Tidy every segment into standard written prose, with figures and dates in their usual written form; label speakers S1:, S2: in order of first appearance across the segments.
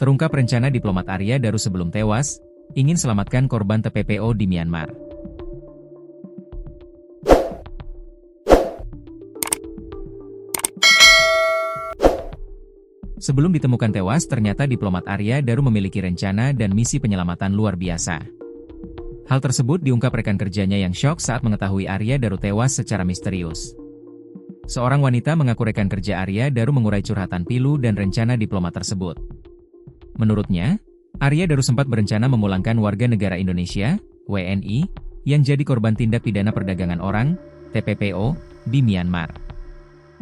S1: Terungkap rencana diplomat Arya Daru sebelum tewas, ingin selamatkan korban TPPO di Myanmar. Sebelum ditemukan tewas, ternyata diplomat Arya Daru memiliki rencana dan misi penyelamatan luar biasa. Hal tersebut diungkap rekan kerjanya yang syok saat mengetahui Arya Daru tewas secara misterius. Seorang wanita mengaku rekan kerja Arya Daru mengurai curhatan pilu dan rencana diplomat tersebut. Menurutnya, Arya Daru sempat berencana memulangkan warga negara Indonesia, WNI, yang jadi korban tindak pidana perdagangan orang, TPPO, di Myanmar.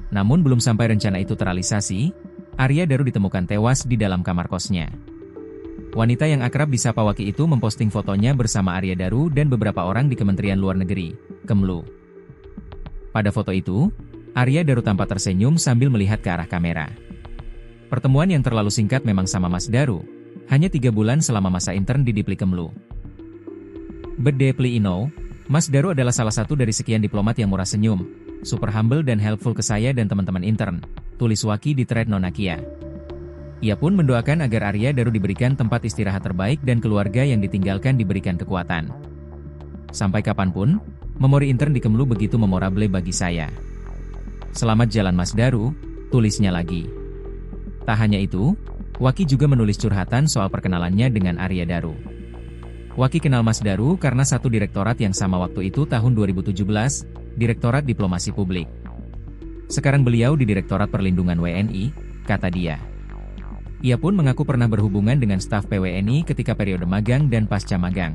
S1: Namun belum sampai rencana itu terrealisasi, Arya Daru ditemukan tewas di dalam kamar kosnya. Wanita yang akrab disapa Waki itu memposting fotonya bersama Arya Daru dan beberapa orang di Kementerian Luar Negeri, Kemlu. Pada foto itu, Arya Daru tampak tersenyum sambil melihat ke arah kamera. Pertemuan yang terlalu singkat memang sama Mas Daru, hanya 3 bulan selama masa intern di Dipli Kemlu. But deeply Mas Daru adalah salah satu dari sekian diplomat yang murah senyum, super humble dan helpful ke saya dan teman-teman intern, tulis Waki di thread Nonakia. Ia pun mendoakan agar Arya Daru diberikan tempat istirahat terbaik dan keluarga yang ditinggalkan diberikan kekuatan. Sampai kapanpun, memori intern di Kemlu begitu memorable bagi saya. Selamat jalan Mas Daru, tulisnya lagi. Tak hanya itu, Waki juga menulis curhatan soal perkenalannya dengan Arya Daru. Waki kenal Mas Daru karena satu direktorat yang sama waktu itu tahun 2017, Direktorat Diplomasi Publik. Sekarang beliau di Direktorat Perlindungan WNI, kata dia. Ia pun mengaku pernah berhubungan dengan staf PWNI ketika periode magang dan pasca magang.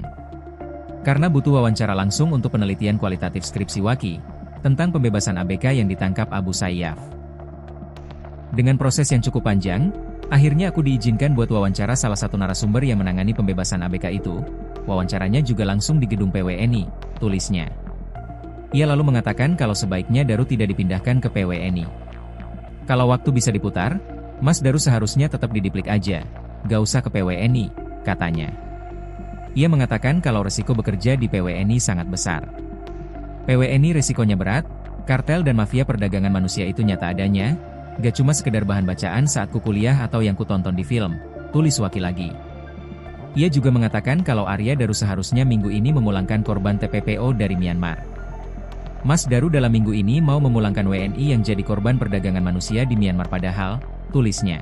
S1: Karena butuh wawancara langsung untuk penelitian kualitatif skripsi Waki, tentang pembebasan ABK yang ditangkap Abu Sayyaf. Dengan proses yang cukup panjang, akhirnya aku diizinkan buat wawancara salah satu narasumber yang menangani pembebasan ABK itu. Wawancaranya juga langsung di gedung PWNI, tulisnya. Ia lalu mengatakan kalau sebaiknya Daru tidak dipindahkan ke PWNI. Kalau waktu bisa diputar, Mas Daru seharusnya tetap di Diplik aja, gak usah ke PWNI, katanya. Ia mengatakan kalau resiko bekerja di PWNI sangat besar. PWNI resikonya berat, kartel dan mafia perdagangan manusia itu nyata adanya, gak cuma sekedar bahan bacaan saat ku kuliah atau yang ku tonton di film, tulis Waki lagi. Ia juga mengatakan kalau Arya Daru seharusnya minggu ini memulangkan korban TPPO dari Myanmar. Mas Daru dalam minggu ini mau memulangkan WNI yang jadi korban perdagangan manusia di Myanmar padahal, tulisnya.